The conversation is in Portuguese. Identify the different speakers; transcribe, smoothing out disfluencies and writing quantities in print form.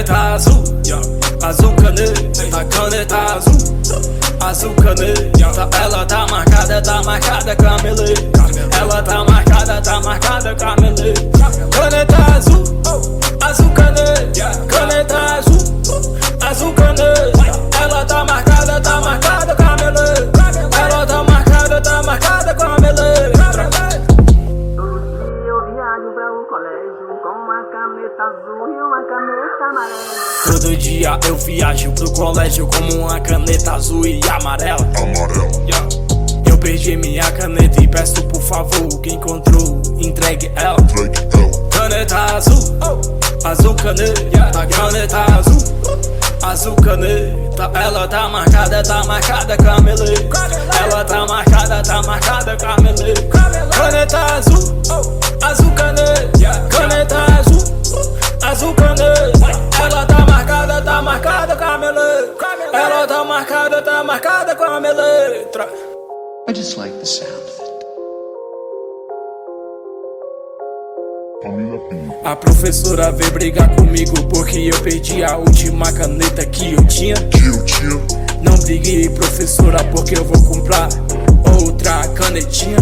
Speaker 1: Caneta azul, azul caneta, caneta azul, azul caneta. Ela tá marcada camelê. Ela tá marcada camelê. Caneta azul, azul caneta, caneta azul, azul caneta. Ela tá marcada camelê. Ela tá marcada camelê.
Speaker 2: Eu viajo pra o colégio com uma caneta azul e uma caneta amarela.
Speaker 1: Todo dia eu viajo pro colégio com uma caneta azul e amarela. Eu perdi minha caneta e peço por favor, quem encontrou, entregue ela. Caneta azul, azul caneta, caneta azul, azul caneta. Ela tá marcada camelê. Ela tá marcada camelê. Caneta azul, azul caneta, caneta azul, azul caneta. Ela tá marcada camelê. Ela tá marcada com a minha letra.
Speaker 3: I just like the sound of it.
Speaker 1: A professora veio brigar comigo porque eu perdi a última caneta que eu tinha. Não brigue, professora, porque eu vou comprar outra canetinha.